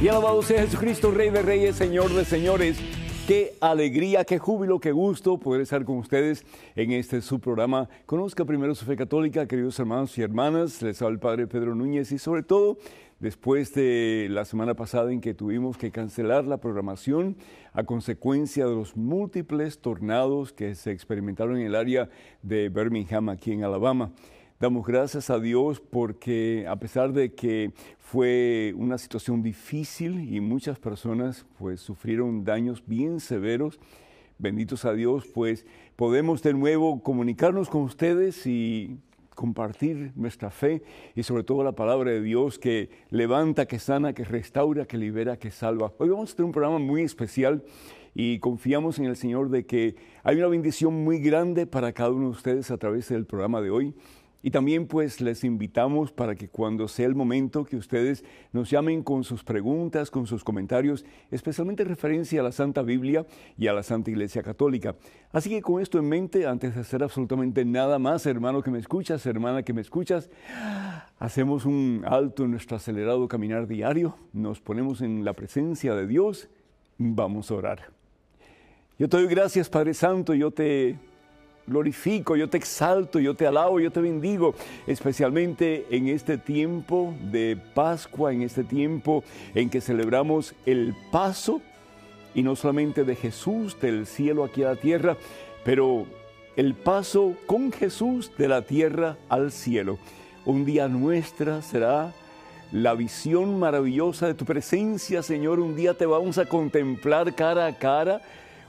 Y alabado sea Jesucristo, Rey de Reyes, Señor de Señores. Qué alegría, qué júbilo, qué gusto poder estar con ustedes en este su programa. Conozca primero su fe católica, queridos hermanos y hermanas. Les habla el Padre Pedro Núñez y sobre todo, después de la semana pasada en que tuvimos que cancelar la programación a consecuencia de los múltiples tornados que se experimentaron en el área de Birmingham, aquí en Alabama. Damos gracias a Dios porque a pesar de que fue una situación difícil y muchas personas pues sufrieron daños bien severos, benditos a Dios, pues podemos de nuevo comunicarnos con ustedes y compartir nuestra fe y sobre todo la palabra de Dios que levanta, que sana, que restaura, que libera, que salva. Hoy vamos a tener un programa muy especial y confiamos en el Señor de que hay una bendición muy grande para cada uno de ustedes a través del programa de hoy. Y también pues les invitamos para que cuando sea el momento que ustedes nos llamen con sus preguntas, con sus comentarios, especialmente en referencia a la Santa Biblia y a la Santa Iglesia Católica. Así que con esto en mente, antes de hacer absolutamente nada más, hermano que me escuchas, hermana que me escuchas, hacemos un alto en nuestro acelerado caminar diario, nos ponemos en la presencia de Dios, vamos a orar. Yo te doy gracias, Padre Santo, yo te glorifico, yo te exalto, yo te alabo, yo te bendigo, especialmente en este tiempo de Pascua, en este tiempo en que celebramos el paso, y no solamente de Jesús del cielo aquí a la tierra, pero el paso con Jesús de la tierra al cielo. Un día nuestra será la visión maravillosa de tu presencia, Señor. Un día te vamos a contemplar cara a cara.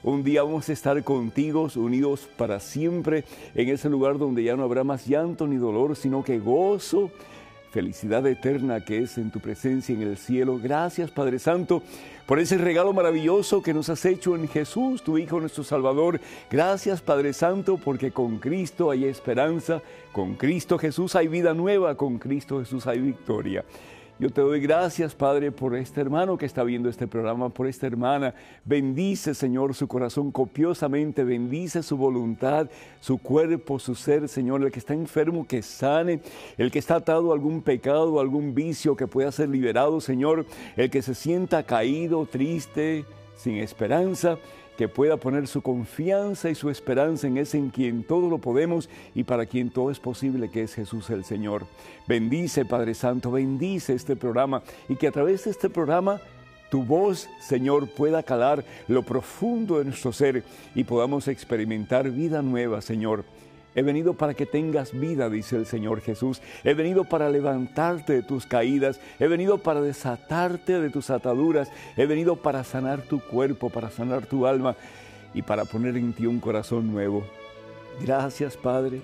Un día vamos a estar contigo, unidos para siempre, en ese lugar donde ya no habrá más llanto ni dolor, sino que gozo, felicidad eterna que es en tu presencia en el cielo. Gracias, Padre Santo, por ese regalo maravilloso que nos has hecho en Jesús, tu Hijo, nuestro Salvador. Gracias, Padre Santo, porque con Cristo hay esperanza, con Cristo Jesús hay vida nueva, con Cristo Jesús hay victoria. Yo te doy gracias, Padre, por este hermano que está viendo este programa, por esta hermana. Bendice, Señor, su corazón copiosamente, bendice su voluntad, su cuerpo, su ser, Señor. El que está enfermo, que sane. El que está atado a algún pecado, a algún vicio, que pueda ser liberado, Señor. El que se sienta caído, triste, sin esperanza, que pueda poner su confianza y su esperanza en ese en quien todo lo podemos y para quien todo es posible, que es Jesús el Señor. Bendice, Padre Santo, bendice este programa y que a través de este programa tu voz, Señor, pueda calar lo profundo de nuestro ser y podamos experimentar vida nueva, Señor. He venido para que tengas vida, dice el Señor Jesús. He venido para levantarte de tus caídas. He venido para desatarte de tus ataduras. He venido para sanar tu cuerpo, para sanar tu alma y para poner en ti un corazón nuevo. Gracias, Padre.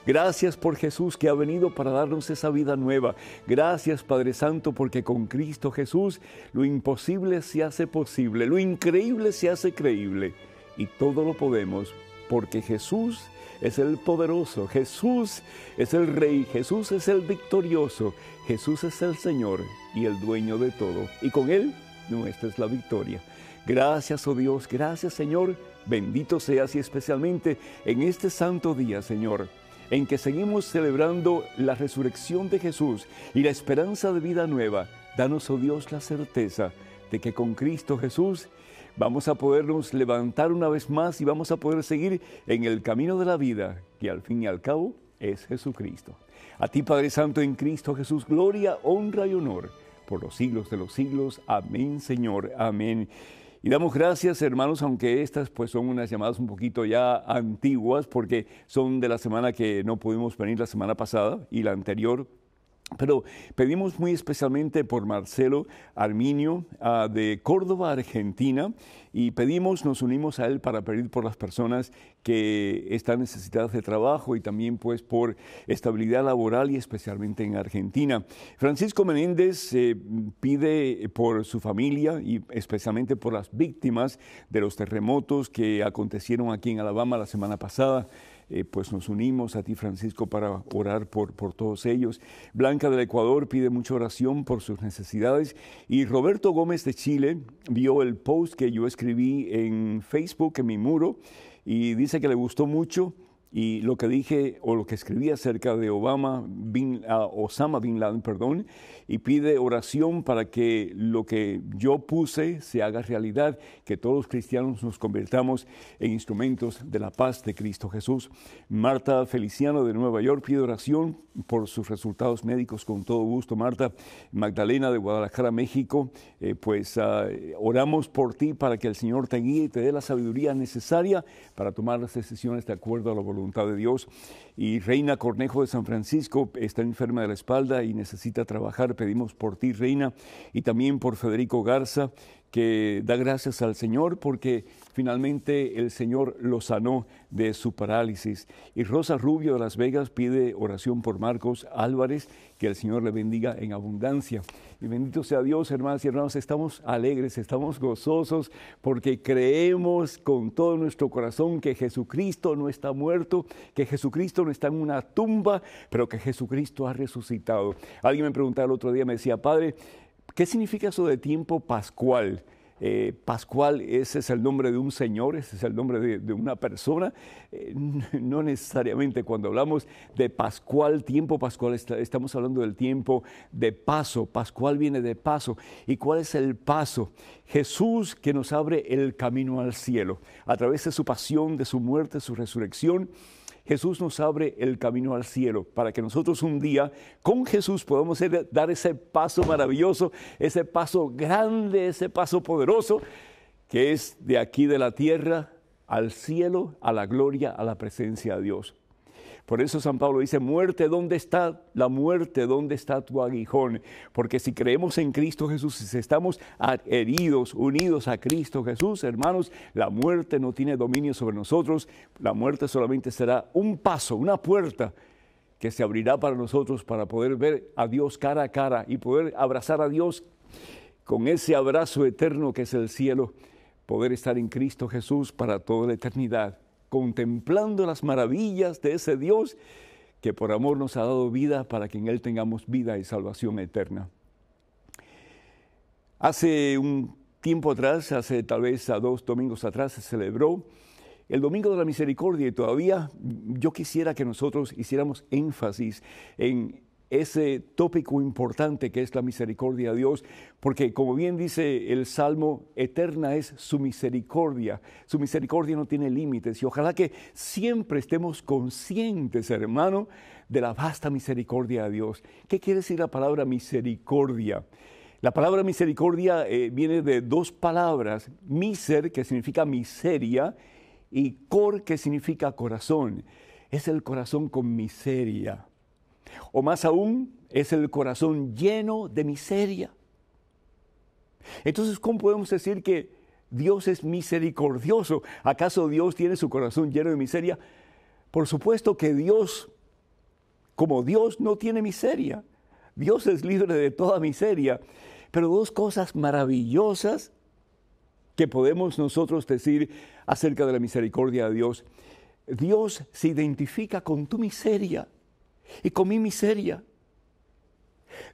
Gracias por Jesús que ha venido para darnos esa vida nueva. Gracias, Padre Santo, porque con Cristo Jesús lo imposible se hace posible, lo increíble se hace creíble y todo lo podemos porque Jesús es el poderoso, Jesús es el Rey, Jesús es el victorioso, Jesús es el Señor y el dueño de todo. Y con Él nuestra es la victoria. Gracias, oh Dios, gracias, Señor. Bendito seas y especialmente en este santo día, Señor, en que seguimos celebrando la resurrección de Jesús y la esperanza de vida nueva. Danos, oh Dios, la certeza de que con Cristo Jesús vamos a podernos levantar una vez más y vamos a poder seguir en el camino de la vida, que al fin y al cabo es Jesucristo. A ti, Padre Santo, en Cristo Jesús, gloria, honra y honor por los siglos de los siglos. Amén, Señor. Amén. Y damos gracias, hermanos, aunque estas pues son unas llamadas un poquito ya antiguas, porque son de la semana que no pudimos venir la semana pasada y la anterior. Pero pedimos muy especialmente por Marcelo Arminio de Córdoba, Argentina, y nos unimos a él para pedir por las personas que están necesitadas de trabajo y también pues por estabilidad laboral y especialmente en Argentina. Francisco Menéndez pide por su familia y especialmente por las víctimas de los terremotos que acontecieron aquí en Alabama la semana pasada. Pues nos unimos a ti, Francisco, para orar por todos ellos. Blanca del Ecuador pide mucha oración por sus necesidades. Y Roberto Gómez de Chile vio el post que yo escribí en Facebook, en mi muro, y dice que le gustó mucho. Y lo que dije o lo que escribí acerca de Osama Bin Laden, y pide oración para que lo que yo puse se haga realidad, que todos los cristianos nos convirtamos en instrumentos de la paz de Cristo Jesús. Marta Feliciano de Nueva York pide oración por sus resultados médicos con todo gusto. Marta. Magdalena de Guadalajara, México, oramos por ti para que el Señor te guíe y te dé la sabiduría necesaria para tomar las decisiones de acuerdo a la voluntad de Dios. Y Reina Cornejo de San Francisco está enferma de la espalda y necesita trabajar. Pedimos por ti, Reina, y también por Federico Garza, que da gracias al Señor porque finalmente el Señor lo sanó de su parálisis. Y Rosa Rubio de Las Vegas pide oración por Marcos Álvarez, que el Señor le bendiga en abundancia. Y bendito sea Dios, hermanas y hermanos, estamos alegres, estamos gozosos porque creemos con todo nuestro corazón que Jesucristo no está muerto, que Jesucristo no está en una tumba, pero que Jesucristo ha resucitado. Alguien me preguntaba el otro día, me decía, Padre, ¿qué significa eso de tiempo pascual? Pascual, ese es el nombre de un señor, ese es el nombre de una persona. No necesariamente cuando hablamos de pascual, tiempo pascual, estamos hablando del tiempo de paso. Pascual viene de paso. ¿Y cuál es el paso? Jesús, que nos abre el camino al cielo. A través de su pasión, de su muerte, su resurrección, Jesús nos abre el camino al cielo para que nosotros un día con Jesús podamos dar ese paso maravilloso, ese paso grande, ese paso poderoso que es de aquí de la tierra al cielo, a la gloria, a la presencia de Dios. Por eso San Pablo dice, muerte, ¿dónde está la muerte? ¿Dónde está tu aguijón? Porque si creemos en Cristo Jesús, si estamos heridos, unidos a Cristo Jesús, hermanos, la muerte no tiene dominio sobre nosotros. La muerte solamente será un paso, una puerta que se abrirá para nosotros para poder ver a Dios cara a cara y poder abrazar a Dios con ese abrazo eterno que es el cielo, poder estar en Cristo Jesús para toda la eternidad, contemplando las maravillas de ese Dios que por amor nos ha dado vida para que en Él tengamos vida y salvación eterna. Hace un tiempo atrás, hace tal vez 2 domingos atrás, se celebró el Domingo de la Misericordia y todavía yo quisiera que nosotros hiciéramos énfasis en ese tópico importante que es la misericordia de Dios, porque como bien dice el Salmo, eterna es su misericordia no tiene límites, y ojalá que siempre estemos conscientes, hermano, de la vasta misericordia de Dios. ¿Qué quiere decir la palabra misericordia? La palabra misericordia viene de 2 palabras, miser, que significa miseria, y cor, que significa corazón. Es el corazón con miseria. O más aún, es el corazón lleno de miseria. Entonces, ¿cómo podemos decir que Dios es misericordioso? ¿Acaso Dios tiene su corazón lleno de miseria? Por supuesto que Dios, como Dios, no tiene miseria. Dios es libre de toda miseria. Pero 2 cosas maravillosas que podemos nosotros decir acerca de la misericordia de Dios. Dios se identifica con tu miseria y con mi miseria.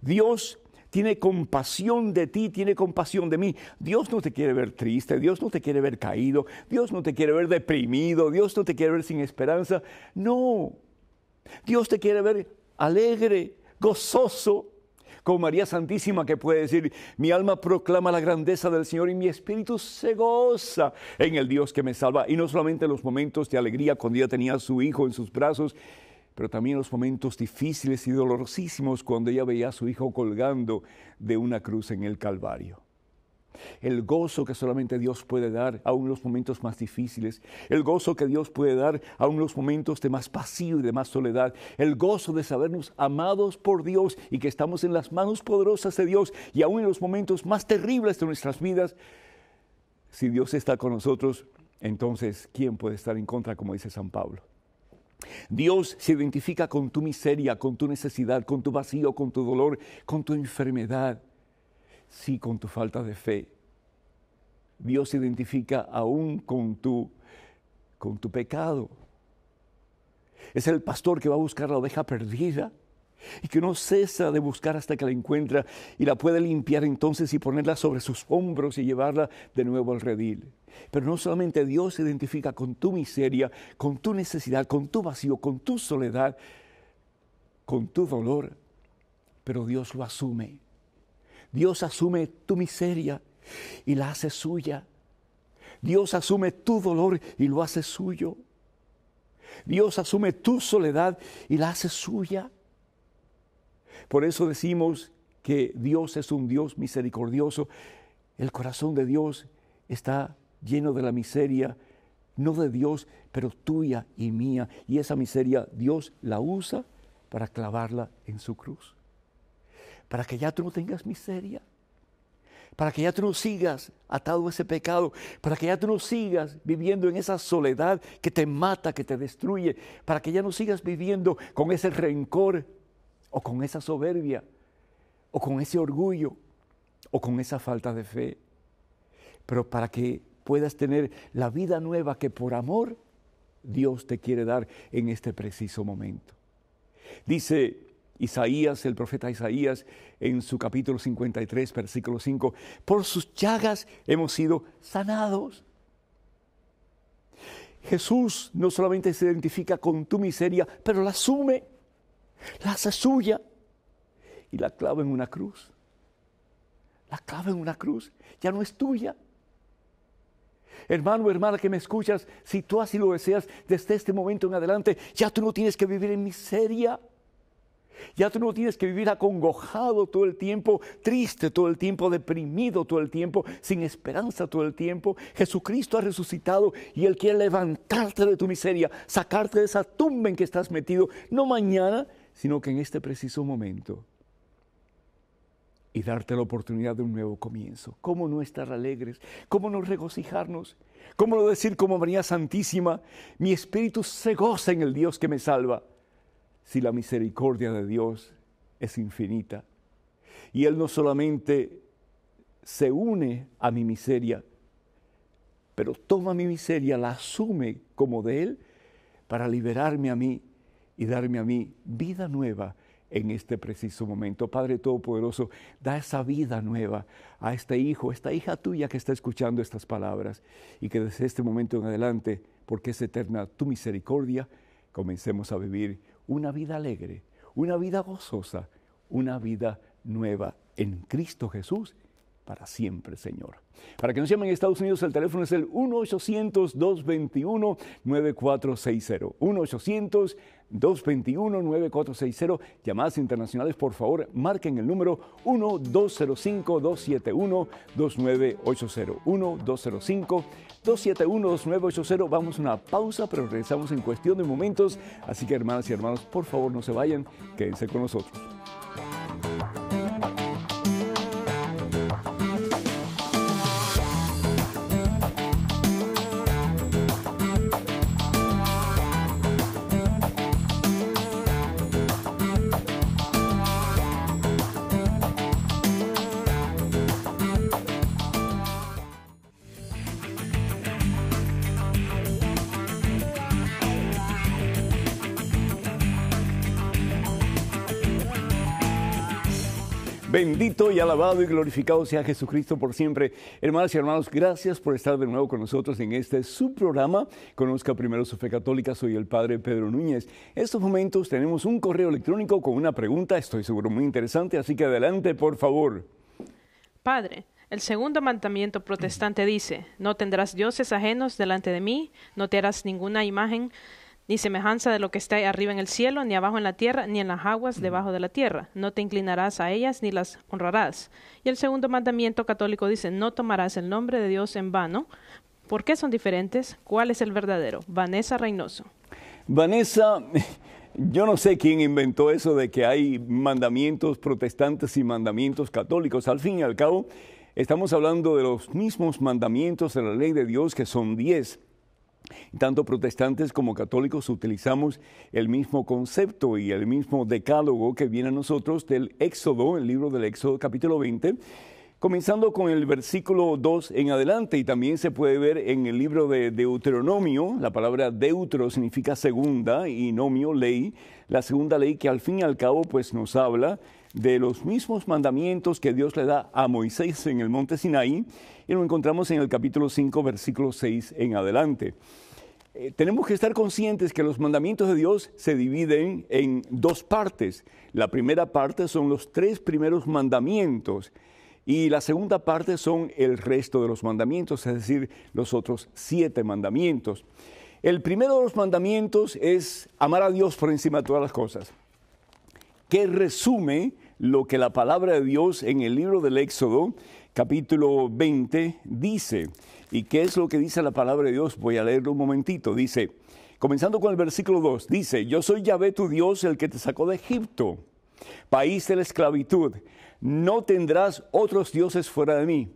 Dios tiene compasión de ti, tiene compasión de mí. Dios no te quiere ver triste, Dios no te quiere ver caído, Dios no te quiere ver deprimido, Dios no te quiere ver sin esperanza. No, Dios te quiere ver alegre, gozoso, como María Santísima, que puede decir, mi alma proclama la grandeza del Señor y mi espíritu se goza en el Dios que me salva. Y no solamente en los momentos de alegría cuando ella tenía a su hijo en sus brazos, pero también en los momentos difíciles y dolorosísimos cuando ella veía a su hijo colgando de una cruz en el Calvario. El gozo que solamente Dios puede dar aún en los momentos más difíciles, el gozo que Dios puede dar aún en los momentos de más vacío y de más soledad, el gozo de sabernos amados por Dios y que estamos en las manos poderosas de Dios, y aún en los momentos más terribles de nuestras vidas, Si Dios está con nosotros, entonces, ¿quién puede estar en contra, como dice San Pablo? Dios se identifica con tu miseria, con tu necesidad, con tu vacío, con tu dolor, con tu enfermedad, sí, con tu falta de fe. Dios se identifica aún con tu pecado. Es el pastor que va a buscar la oveja perdida y que no cesa de buscar hasta que la encuentra y la puede limpiar entonces y ponerla sobre sus hombros y llevarla de nuevo al redil. Pero no solamente Dios se identifica con tu miseria, con tu necesidad, con tu vacío, con tu soledad, con tu dolor, pero Dios lo asume. Dios asume tu miseria y la hace suya. Dios asume tu dolor y lo hace suyo. Dios asume tu soledad y la hace suya. Por eso decimos que Dios es un Dios misericordioso. El corazón de Dios está lleno de la miseria, no de Dios, pero tuya y mía. Y esa miseria Dios la usa para clavarla en su cruz. Para que ya tú no tengas miseria. Para que ya tú no sigas atado a ese pecado. Para que ya tú no sigas viviendo en esa soledad que te mata, que te destruye. Para que ya no sigas viviendo con ese rencor, o con esa soberbia, o con ese orgullo, o con esa falta de fe. Pero para que puedas tener la vida nueva que por amor Dios te quiere dar en este preciso momento. Dice Isaías, el profeta Isaías, en su capítulo 53, versículo 5, por sus llagas hemos sido sanados. Jesús no solamente se identifica con tu miseria, pero la asume. La hace suya y la clava en una cruz. La clava en una cruz. Ya no es tuya. Hermano o hermana que me escuchas, si tú así lo deseas, desde este momento en adelante, ya tú no tienes que vivir en miseria. Ya tú no tienes que vivir acongojado todo el tiempo, triste todo el tiempo, deprimido todo el tiempo, sin esperanza todo el tiempo. Jesucristo ha resucitado y Él quiere levantarte de tu miseria, sacarte de esa tumba en que estás metido, no mañana, sino que en este preciso momento, y darte la oportunidad de un nuevo comienzo. ¿Cómo no estar alegres? ¿Cómo no regocijarnos? ¿Cómo no decir como María Santísima, mi espíritu se goza en el Dios que me salva? Si la misericordia de Dios es infinita, y Él no solamente se une a mi miseria, pero toma mi miseria, la asume como de Él, para liberarme a mí y darme a mí vida nueva en este preciso momento. Padre Todopoderoso, da esa vida nueva a este hijo, esta hija tuya que está escuchando estas palabras, y que desde este momento en adelante, porque es eterna tu misericordia, comencemos a vivir una vida alegre, una vida gozosa, una vida nueva en Cristo Jesús, para siempre, Señor. Para que nos llamen en Estados Unidos, el teléfono es el 1-800-221-9460. 1-800-221-9460. Llamadas internacionales, por favor, marquen el número 1-205-271-2980. 1-205-271-2980. Vamos a una pausa, pero regresamos en cuestión de momentos. Así que, hermanas y hermanos, por favor, no se vayan, quédense con nosotros. Bendito y alabado y glorificado sea Jesucristo por siempre. Hermanas y hermanos, gracias por estar de nuevo con nosotros en este su programa. Conozca primero su fe católica. Soy el Padre Pedro Núñez. En estos momentos tenemos un correo electrónico con una pregunta, estoy seguro muy interesante, así que adelante, por favor. Padre, el segundo mandamiento protestante dice, no tendrás dioses ajenos delante de mí, no te harás ninguna imagen ni semejanza de lo que está arriba en el cielo, ni abajo en la tierra, ni en las aguas debajo de la tierra. No te inclinarás a ellas, ni las honrarás. Y el segundo mandamiento católico dice, no tomarás el nombre de Dios en vano. ¿Por qué son diferentes? ¿Cuál es el verdadero? Vanessa Reynoso. Vanessa, yo no sé quién inventó eso de que hay mandamientos protestantes y mandamientos católicos. Al fin y al cabo, Estamos hablando de los mismos mandamientos de la ley de Dios, que son 10. Tanto protestantes como católicos utilizamos el mismo concepto y el mismo decálogo que viene a nosotros del Éxodo, el libro del Éxodo capítulo 20, comenzando con el versículo 2 en adelante, y también se puede ver en el libro de Deuteronomio. La palabra deutero significa segunda y nomio, ley, la segunda ley que al fin y al cabo pues nos habla de los mismos mandamientos que Dios le da a Moisés en el monte Sinaí, y lo encontramos en el capítulo 5, versículo 6 en adelante. Tenemos que estar conscientes que los mandamientos de Dios se dividen en dos partes. La primera parte son los 3 primeros mandamientos, y la segunda parte son el resto de los mandamientos, es decir, los otros 7 mandamientos. El primero de los mandamientos es amar a Dios por encima de todas las cosas, que resume lo que la palabra de Dios en el libro del Éxodo, capítulo 20, dice. ¿Y qué es lo que dice la palabra de Dios? Voy a leerlo un momentito. Dice, comenzando con el versículo 2, dice, yo soy Yahvé tu Dios, el que te sacó de Egipto, país de la esclavitud. No tendrás otros dioses fuera de mí.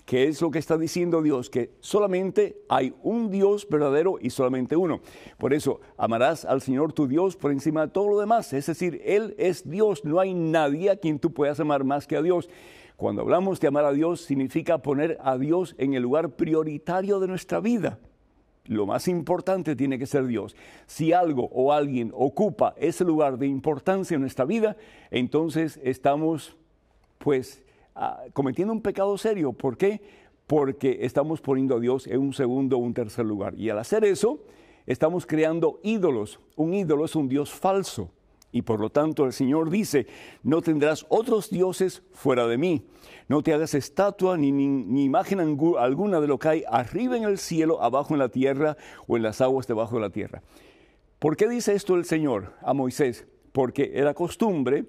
¿Qué es lo que está diciendo Dios? Que solamente hay un Dios verdadero y solamente uno. Por eso, amarás al Señor tu Dios por encima de todo lo demás. Es decir, Él es Dios. No hay nadie a quien tú puedas amar más que a Dios. Cuando hablamos de amar a Dios, significa poner a Dios en el lugar prioritario de nuestra vida. Lo más importante tiene que ser Dios. Si algo o alguien ocupa ese lugar de importancia en nuestra vida, entonces estamos, cometiendo un pecado serio. ¿Por qué? Porque estamos poniendo a Dios en un segundo o un tercer lugar. Y al hacer eso, estamos creando ídolos. Un ídolo es un Dios falso. Y por lo tanto el Señor dice, no tendrás otros dioses fuera de mí. No te hagas estatua ni imagen alguna de lo que hay arriba en el cielo, abajo en la tierra o en las aguas debajo de la tierra. ¿Por qué dice esto el Señor a Moisés? Porque era costumbre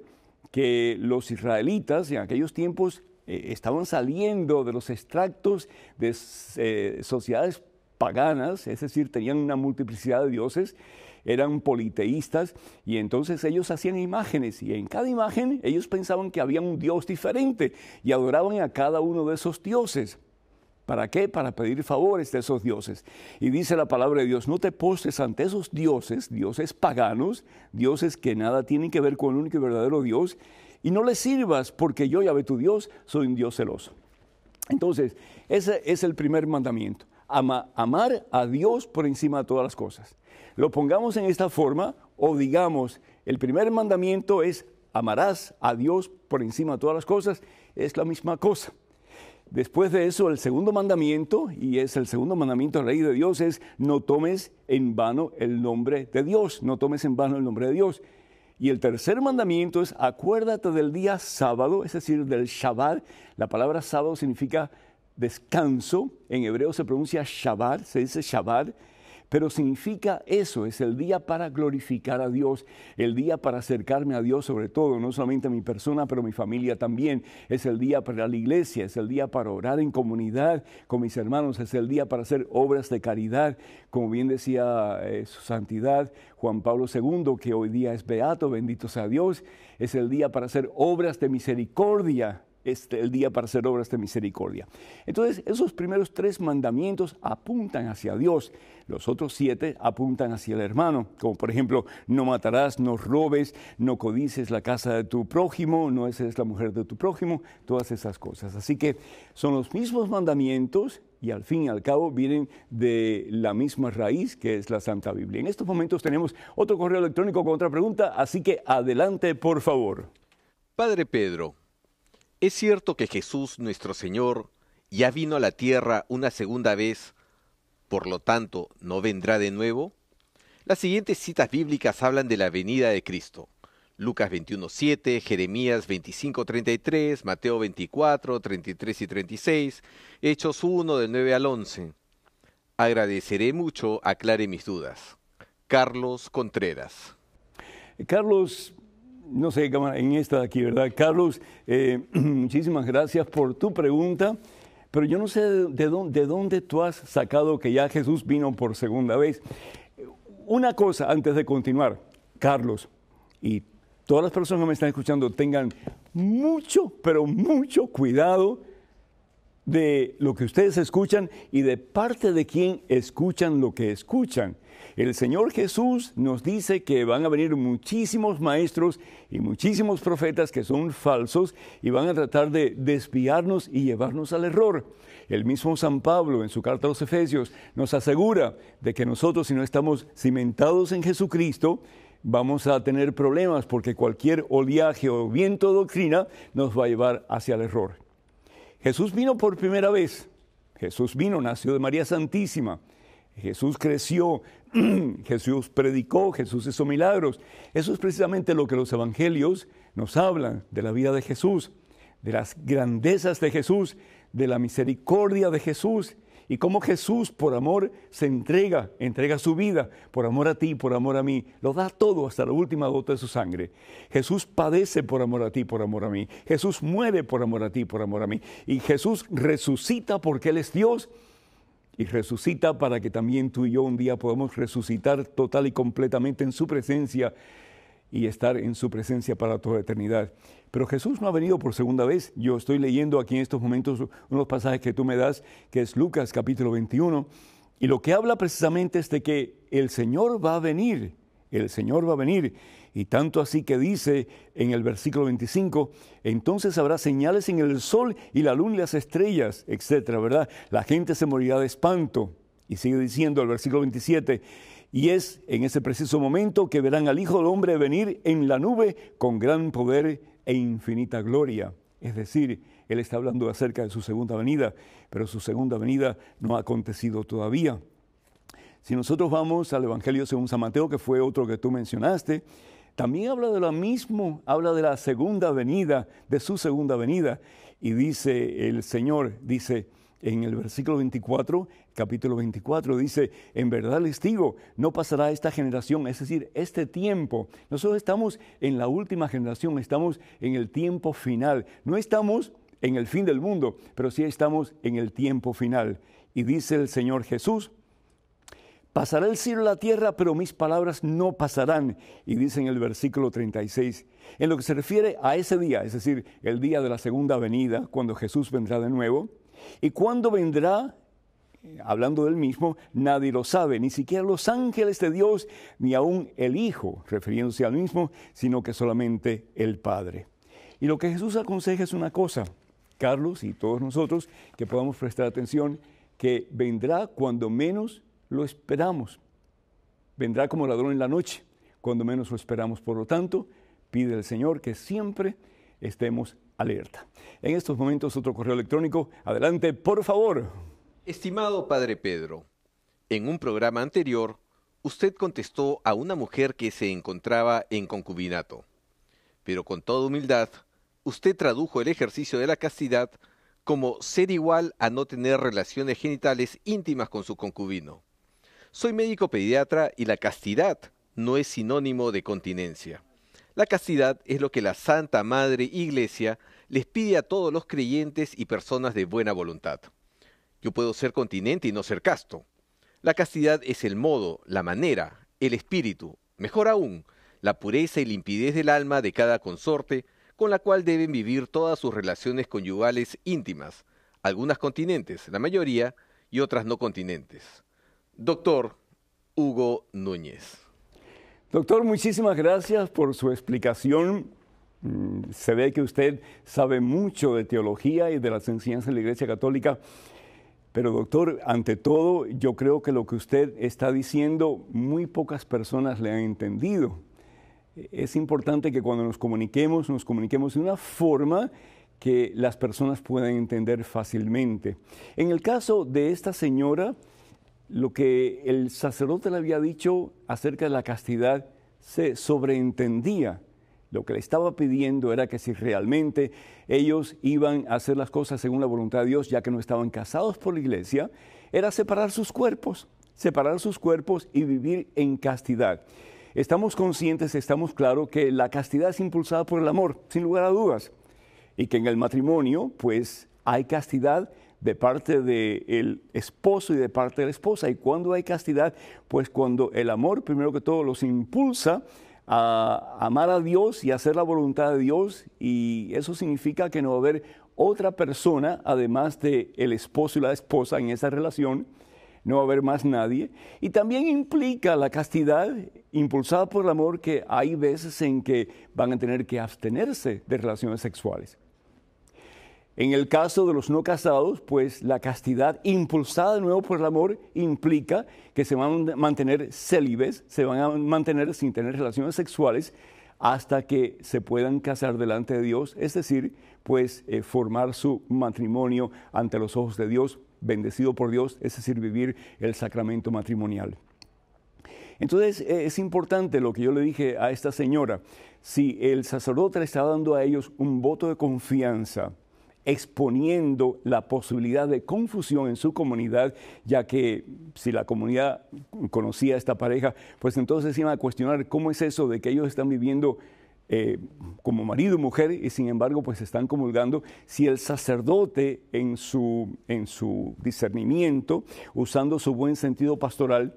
que los israelitas en aquellos tiempos estaban saliendo de los extractos de sociedades paganas, es decir, tenían una multiplicidad de dioses, eran politeístas, y entonces ellos hacían imágenes, y en cada imagen ellos pensaban que había un dios diferente, y adoraban a cada uno de esos dioses. ¿Para qué? Para pedir favores de esos dioses. Y dice la palabra de Dios, no te postres ante esos dioses, dioses paganos, dioses que nada tienen que ver con el único y verdadero Dios, y no les sirvas, porque yo, Yahvé tu Dios, soy un Dios celoso. Entonces, ese es el primer mandamiento. Amar a Dios por encima de todas las cosas. Lo pongamos en esta forma, o digamos, el primer mandamiento es amarás a Dios por encima de todas las cosas, es la misma cosa. Después de eso, el segundo mandamiento, y es el segundo mandamiento de la ley de Dios, es no tomes en vano el nombre de Dios, no tomes en vano el nombre de Dios. Y el tercer mandamiento es acuérdate del día sábado, es decir, del Shabbat. La palabra sábado significa descanso, en hebreo se pronuncia Shabbat, se dice Shabbat, pero significa eso, es el día para glorificar a Dios, el día para acercarme a Dios sobre todo, no solamente a mi persona, pero a mi familia también. Es el día para la iglesia, es el día para orar en comunidad con mis hermanos, es el día para hacer obras de caridad, como bien decía su santidad Juan Pablo II, que hoy día es beato, bendito sea Dios. Es el día para hacer obras de misericordia, es el día para hacer obras de misericordia. Entonces, esos primeros 3 mandamientos apuntan hacia Dios. Los otros 7 apuntan hacia el hermano, como por ejemplo, no matarás, no robes, no codices la casa de tu prójimo, no desees la mujer de tu prójimo, todas esas cosas. Así que son los mismos mandamientos y al fin y al cabo vienen de la misma raíz que es la Santa Biblia. En estos momentos tenemos otro correo electrónico con otra pregunta, así que adelante, por favor. Padre Pedro, ¿es cierto que Jesús, nuestro Señor, ya vino a la tierra una segunda vez, por lo tanto, no vendrá de nuevo? Las siguientes citas bíblicas hablan de la venida de Cristo. Lucas 21:7, Jeremías 25:33, Mateo 24:33 y 36, Hechos 1 del 9 al 11. Agradeceré mucho, aclare mis dudas. Carlos Contreras. Carlos, no sé, en esta de aquí, ¿verdad? Carlos, muchísimas gracias por tu pregunta, pero yo no sé de dónde tú has sacado que ya Jesús vino por segunda vez. Una cosa antes de continuar, Carlos, y todas las personas que me están escuchando tengan mucho, pero mucho cuidado de lo que ustedes escuchan y de parte de quien escuchan lo que escuchan. El Señor Jesús nos dice que van a venir muchísimos maestros y muchísimos profetas que son falsos y van a tratar de desviarnos y llevarnos al error. El mismo San Pablo en su carta a los Efesios nos asegura de que nosotros, si no estamos cimentados en Jesucristo, vamos a tener problemas porque cualquier oleaje o viento de doctrina nos va a llevar hacia el error. Jesús vino por primera vez. Jesús vino, nació de María Santísima. Jesús creció, Jesús predicó, Jesús hizo milagros. Eso es precisamente lo que los evangelios nos hablan de la vida de Jesús, de las grandezas de Jesús, de la misericordia de Jesús y cómo Jesús por amor se entrega su vida, por amor a ti, por amor a mí, lo da todo hasta la última gota de su sangre. Jesús padece por amor a ti, por amor a mí. Jesús muere por amor a ti, por amor a mí. Y Jesús resucita porque Él es Dios y resucita para que también tú y yo un día podamos resucitar total y completamente en su presencia y estar en su presencia para toda eternidad. Pero Jesús no ha venido por segunda vez. Yo estoy leyendo aquí en estos momentos unos pasajes que tú me das, que es Lucas capítulo 21, y lo que habla precisamente es de que el Señor va a venir, el Señor va a venir, y tanto así que dice en el versículo 25, entonces habrá señales en el sol y la luna y las estrellas, etcétera, ¿verdad? La gente se morirá de espanto. Y sigue diciendo el versículo 27, y es en ese preciso momento que verán al Hijo del Hombre venir en la nube con gran poder e infinita gloria. Es decir, Él está hablando acerca de su segunda venida, pero su segunda venida no ha acontecido todavía. Si nosotros vamos al Evangelio según San Mateo, que fue otro que tú mencionaste, también habla de lo mismo, habla de la segunda venida, de su segunda venida. Y dice el Señor, dice en el versículo 24, capítulo 24, dice, en verdad les digo, no pasará esta generación, es decir, este tiempo. Nosotros estamos en la última generación, estamos en el tiempo final. No estamos en el fin del mundo, pero sí estamos en el tiempo final. Y dice el Señor Jesús, pasará el cielo y la tierra, pero mis palabras no pasarán. Y dice en el versículo 36, en lo que se refiere a ese día, es decir, el día de la segunda venida, cuando Jesús vendrá de nuevo, y cuando vendrá, hablando del mismo, nadie lo sabe, ni siquiera los ángeles de Dios, ni aún el Hijo, refiriéndose al mismo, sino que solamente el Padre. Y lo que Jesús aconseja es una cosa, Carlos y todos nosotros, que podamos prestar atención, que vendrá cuando menos lo esperamos. Vendrá como ladrón en la noche, cuando menos lo esperamos. Por lo tanto, pide al Señor que siempre estemos alerta. En estos momentos, otro correo electrónico. Adelante, por favor. Estimado Padre Pedro, en un programa anterior, usted contestó a una mujer que se encontraba en concubinato. Pero con toda humildad, usted tradujo el ejercicio de la castidad como ser igual a no tener relaciones genitales íntimas con su concubino. Soy médico pediatra y la castidad no es sinónimo de continencia. La castidad es lo que la Santa Madre Iglesia les pide a todos los creyentes y personas de buena voluntad. Yo puedo ser continente y no ser casto. La castidad es el modo, la manera, el espíritu, mejor aún, la pureza y limpidez del alma de cada consorte con la cual deben vivir todas sus relaciones conyugales íntimas, algunas continentes, la mayoría, y otras no continentes. Doctor Hugo Núñez. Doctor, muchísimas gracias por su explicación. Se ve que usted sabe mucho de teología y de las enseñanzas de la Iglesia Católica. Pero doctor, ante todo, yo creo que lo que usted está diciendo, muy pocas personas le han entendido. Es importante que cuando nos comuniquemos de una forma que las personas puedan entender fácilmente. En el caso de esta señora, lo que el sacerdote le había dicho acerca de la castidad se sobreentendía. Lo que le estaba pidiendo era que si realmente ellos iban a hacer las cosas según la voluntad de Dios, ya que no estaban casados por la iglesia, era separar sus cuerpos y vivir en castidad. Estamos conscientes, estamos claros que la castidad es impulsada por el amor, sin lugar a dudas, y que en el matrimonio, pues, hay castidad de parte del esposo y de parte de la esposa. Y cuando hay castidad, pues cuando el amor, primero que todo, los impulsa a amar a Dios y a hacer la voluntad de Dios, y eso significa que no va a haber otra persona, además de el esposo y la esposa en esa relación. No va a haber más nadie. Y también implica la castidad impulsada por el amor, que hay veces en que van a tener que abstenerse de relaciones sexuales. En el caso de los no casados, pues la castidad impulsada de nuevo por el amor implica que se van a mantener célibes, se van a mantener sin tener relaciones sexuales hasta que se puedan casar delante de Dios, es decir, pues formar su matrimonio ante los ojos de Dios, bendecido por Dios, es decir, vivir el sacramento matrimonial. Entonces, es importante lo que yo le dije a esta señora. Si el sacerdote le está dando a ellos un voto de confianza, exponiendo la posibilidad de confusión en su comunidad, ya que si la comunidad conocía a esta pareja, pues entonces iban a cuestionar cómo es eso de que ellos están viviendo como marido y mujer y sin embargo pues están comulgando. Si el sacerdote en su discernimiento, usando su buen sentido pastoral,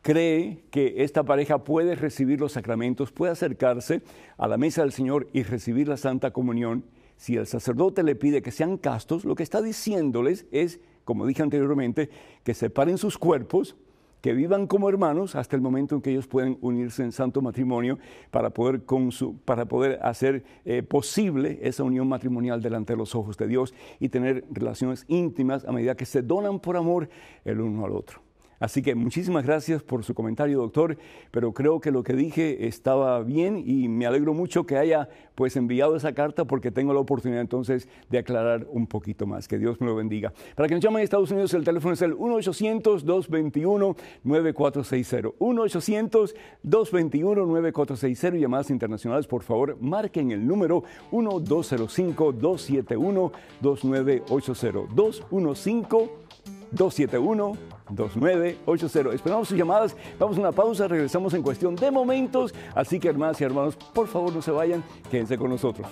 cree que esta pareja puede recibir los sacramentos, puede acercarse a la mesa del Señor y recibir la Santa Comunión, si el sacerdote le pide que sean castos, lo que está diciéndoles es, como dije anteriormente, que separen sus cuerpos, que vivan como hermanos hasta el momento en que ellos pueden unirse en santo matrimonio para poder hacer posible esa unión matrimonial delante de los ojos de Dios y tener relaciones íntimas a medida que se donan por amor el uno al otro. Así que muchísimas gracias por su comentario, doctor, pero creo que lo que dije estaba bien y me alegro mucho que haya pues enviado esa carta porque tengo la oportunidad entonces de aclarar un poquito más. Que Dios me lo bendiga. Para que nos llamen a Estados Unidos, el teléfono es el 1-800-221-9460. 1-800-221-9460 y llamadas internacionales, por favor, marquen el número 1-205-271-2980. 215-271-2980. Esperamos sus llamadas. Vamos a una pausa, regresamos en cuestión de momentos. Así que, hermanas y hermanos, por favor no se vayan, quédense con nosotros.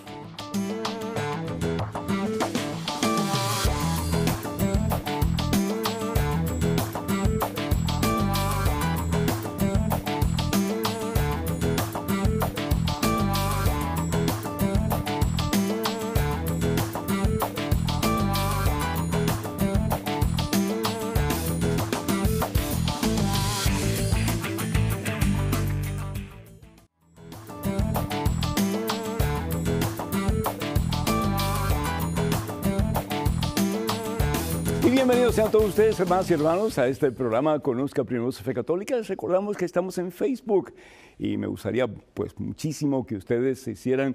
Bienvenidos sean todos ustedes, hermanas y hermanos, a este programa Conozca Primero su Fe Católica. Les recordamos que estamos en Facebook y me gustaría pues muchísimo que ustedes se hicieran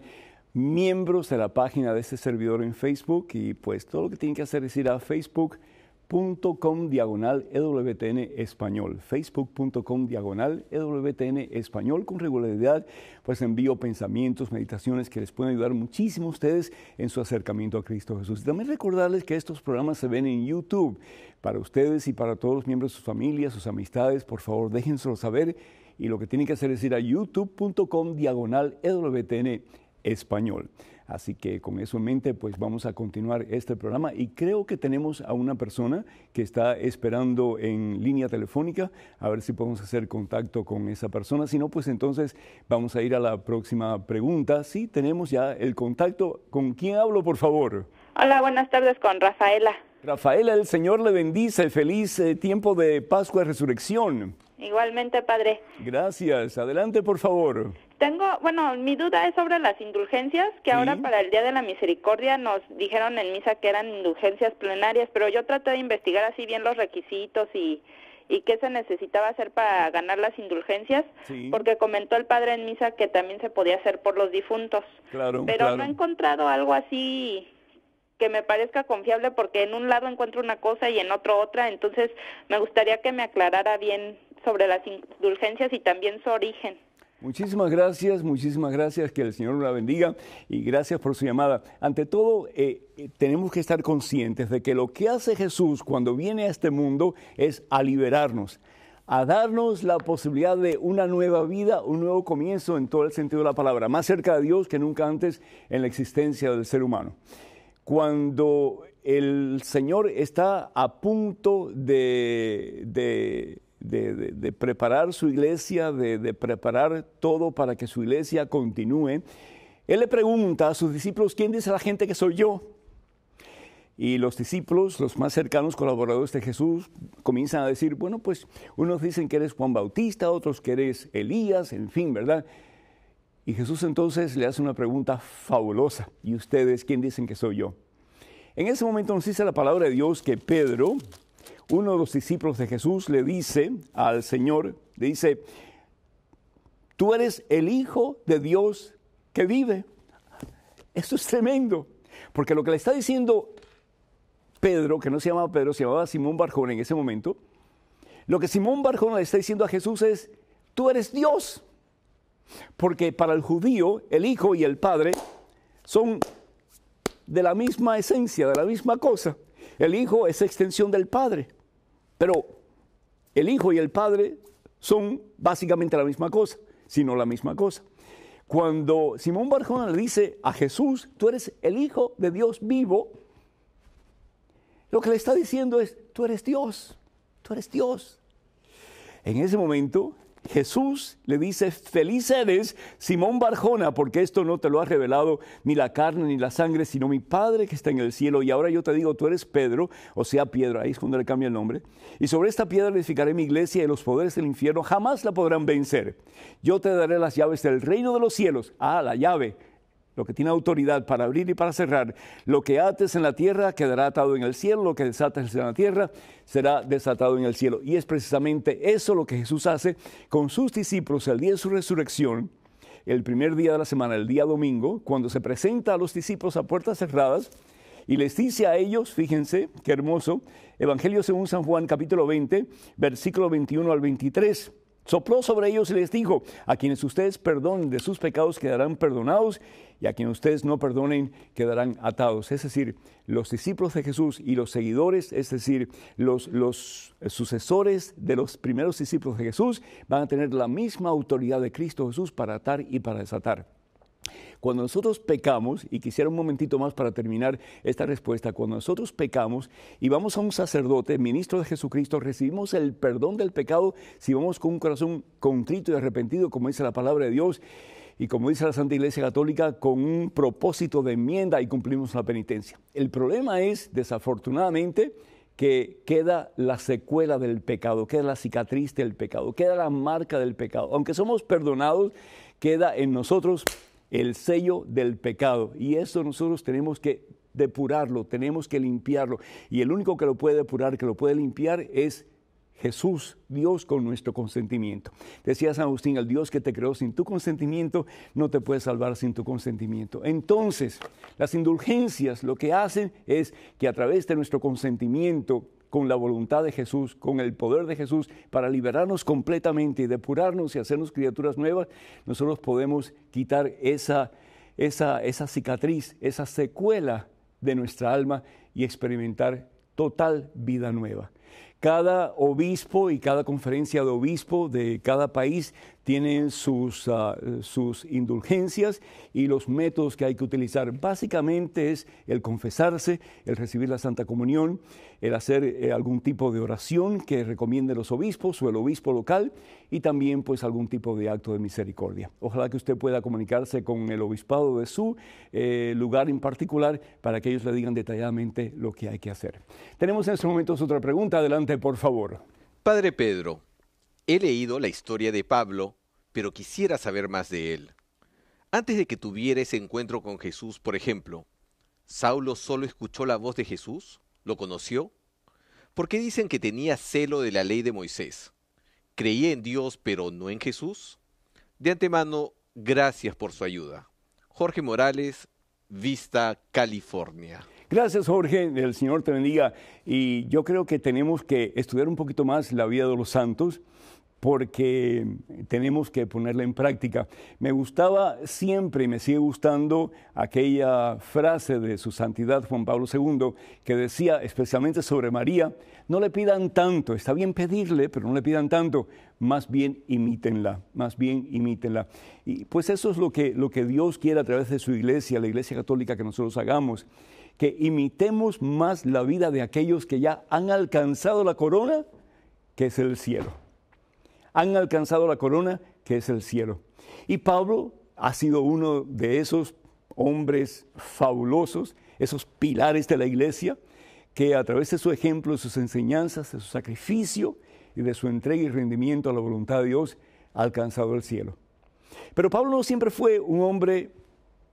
miembros de la página de este servidor en Facebook y pues todo lo que tienen que hacer es ir a facebook.com/EWTN Español, facebook.com/EWTN Español. Con regularidad pues envío pensamientos, meditaciones que les pueden ayudar muchísimo a ustedes en su acercamiento a Cristo Jesús. Y también recordarles que estos programas se ven en YouTube para ustedes y para todos los miembros de sus familias, sus amistades. Por favor, déjenselo saber y lo que tienen que hacer es ir a youtube.com/EWTN Español. Así que con eso en mente, pues vamos a continuar este programa y creo que tenemos a una persona que está esperando en línea telefónica, a ver si podemos hacer contacto con esa persona. Si no, pues entonces vamos a ir a la próxima pregunta. Sí, tenemos ya el contacto. ¿Con quién hablo, por favor? Hola, buenas tardes, con Rafaela. Rafaela, el Señor le bendice. Feliz tiempo de Pascua y Resurrección. Igualmente, padre. Gracias. Adelante, por favor. Mi duda es sobre las indulgencias, que Sí. ahora para el Día de la Misericordia nos dijeron en misa que eran indulgencias plenarias, pero yo traté de investigar así bien los requisitos y qué se necesitaba hacer para ganar las indulgencias, Sí. porque comentó el padre en misa que también se podía hacer por los difuntos. Claro, Pero claro. no he encontrado algo así que me parezca confiable, porque en un lado encuentro una cosa y en otro otra, entonces me gustaría que me aclarara bien sobre las indulgencias y también su origen. Muchísimas gracias, que el Señor la bendiga y gracias por su llamada. Ante todo, tenemos que estar conscientes de que lo que hace Jesús cuando viene a este mundo es a liberarnos, a darnos la posibilidad de una nueva vida, un nuevo comienzo en todo el sentido de la palabra, más cerca de Dios que nunca antes en la existencia del ser humano. Cuando el Señor está a punto de preparar su iglesia, de preparar todo para que su iglesia continúe, Él le pregunta a sus discípulos, ¿quién dice la gente que soy yo? Y los discípulos, los más cercanos colaboradores de Jesús, comienzan a decir, bueno, pues unos dicen que eres Juan Bautista, otros que eres Elías, en fin, ¿verdad? Y Jesús entonces le hace una pregunta fabulosa. ¿Y ustedes quién dicen que soy yo? En ese momento nos dice la palabra de Dios que Pedro, uno de los discípulos de Jesús, le dice al Señor, le dice, tú eres el Hijo de Dios que vive. Esto es tremendo, porque lo que le está diciendo Pedro, que no se llamaba Pedro, se llamaba Simón Barjona en ese momento, lo que Simón Barjona le está diciendo a Jesús es, tú eres Dios. Porque para el judío, el Hijo y el Padre son de la misma esencia, de la misma cosa. El Hijo es extensión del Padre, pero el Hijo y el Padre son básicamente la misma cosa, sino la misma cosa. Cuando Simón Barjona le dice a Jesús, tú eres el Hijo de Dios vivo, lo que le está diciendo es, tú eres Dios, tú eres Dios. En ese momento, Jesús le dice, feliz eres, Simón Barjona, porque esto no te lo ha revelado ni la carne ni la sangre, sino mi Padre que está en el cielo. Y ahora yo te digo, tú eres Pedro, o sea, piedra, ahí es cuando le cambia el nombre. Y sobre esta piedra edificaré mi iglesia y los poderes del infierno jamás la podrán vencer. Yo te daré las llaves del reino de los cielos. Ah, la llave, lo que tiene autoridad para abrir y para cerrar. Lo que ates en la tierra quedará atado en el cielo, lo que desates en la tierra será desatado en el cielo. Y es precisamente eso lo que Jesús hace con sus discípulos el día de su resurrección, el primer día de la semana, el día domingo, cuando se presenta a los discípulos a puertas cerradas y les dice a ellos, fíjense qué hermoso, Evangelio según San Juan capítulo 20, versículo 21 al 23. Sopló sobre ellos y les dijo, a quienes ustedes perdonen de sus pecados quedarán perdonados, y a quienes ustedes no perdonen quedarán atados. Es decir, los discípulos de Jesús y los seguidores, es decir, los sucesores de los primeros discípulos de Jesús, van a tener la misma autoridad de Cristo Jesús para atar y para desatar. Cuando nosotros pecamos, y quisiera un momentito más para terminar esta respuesta, cuando nosotros pecamos y vamos a un sacerdote, ministro de Jesucristo, recibimos el perdón del pecado si vamos con un corazón contrito y arrepentido, como dice la palabra de Dios, y como dice la Santa Iglesia Católica, con un propósito de enmienda y cumplimos la penitencia. El problema es, desafortunadamente, que queda la secuela del pecado, queda la cicatriz del pecado, queda la marca del pecado. Aunque somos perdonados, queda en nosotros el sello del pecado, y eso nosotros tenemos que depurarlo, tenemos que limpiarlo, y el único que lo puede depurar, que lo puede limpiar es Jesús, Dios con nuestro consentimiento. Decía San Agustín, el Dios que te creó sin tu consentimiento no te puede salvar sin tu consentimiento. Entonces, las indulgencias lo que hacen es que a través de nuestro consentimiento, con la voluntad de Jesús, con el poder de Jesús, para liberarnos completamente y depurarnos y hacernos criaturas nuevas, nosotros podemos quitar esa cicatriz, esa secuela de nuestra alma y experimentar total vida nueva. Cada obispo y cada conferencia de obispo de cada país tienen sus indulgencias y los métodos que hay que utilizar. Básicamente es el confesarse, el recibir la Santa Comunión, el hacer algún tipo de oración que recomiende los obispos o el obispo local, y también pues algún tipo de acto de misericordia. Ojalá que usted pueda comunicarse con el obispado de su lugar en particular para que ellos le digan detalladamente lo que hay que hacer. Tenemos en estos momentos otra pregunta. Adelante, por favor. Padre Pedro, he leído la historia de Pablo, pero quisiera saber más de él. Antes de que tuviera ese encuentro con Jesús, por ejemplo, ¿Saulo solo escuchó la voz de Jesús? ¿Lo conoció? ¿Por qué dicen que tenía celo de la ley de Moisés? ¿Creía en Dios pero no en Jesús? De antemano, gracias por su ayuda. Jorge Morales, Vista, California. Gracias, Jorge, el Señor te bendiga. Y yo creo que tenemos que estudiar un poquito más la vida de los santos, porque tenemos que ponerla en práctica. Me gustaba siempre y me sigue gustando aquella frase de su santidad Juan Pablo II que decía, especialmente sobre María, no le pidan tanto, está bien pedirle, pero no le pidan tanto, más bien imítenla, más bien imítenla. Y pues eso es lo que Dios quiere a través de su iglesia, la Iglesia Católica, que nosotros hagamos, que imitemos más la vida de aquellos que ya han alcanzado la corona, que es el cielo. Han alcanzado la corona, que es el cielo. Y Pablo ha sido uno de esos hombres fabulosos esos pilares de la iglesia, que a través de su ejemplo, de sus enseñanzas, de su sacrificio y de su entrega y rendimiento a la voluntad de Dios, ha alcanzado el cielo. Pero Pablo no siempre fue un hombre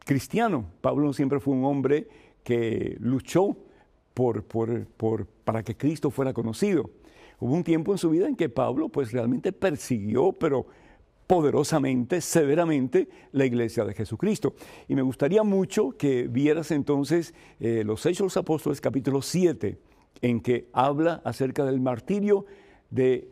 cristiano. Pablo no siempre fue un hombre que luchó para que Cristo fuera conocido. Hubo un tiempo en su vida en que Pablo pues realmente persiguió, pero poderosamente, severamente, la iglesia de Jesucristo. Y me gustaría mucho que vieras entonces los Hechos de los Apóstoles capítulo 7, en que habla acerca del martirio de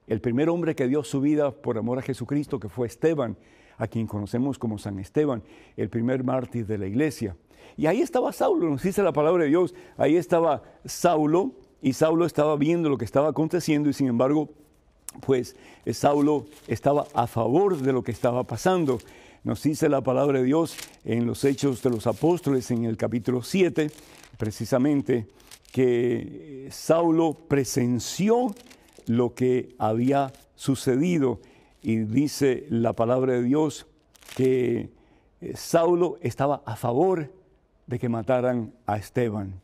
el primer hombre que dio su vida por amor a Jesucristo, que fue Esteban, a quien conocemos como San Esteban, el primer mártir de la iglesia. Y ahí estaba Saulo, nos dice la palabra de Dios, ahí estaba Saulo, y Saulo estaba viendo lo que estaba aconteciendo, y sin embargo, pues Saulo estaba a favor de lo que estaba pasando. Nos dice la palabra de Dios en los Hechos de los Apóstoles, en el capítulo 7, precisamente, que Saulo presenció lo que había sucedido, y dice la palabra de Dios que Saulo estaba a favor de que mataran a Esteban.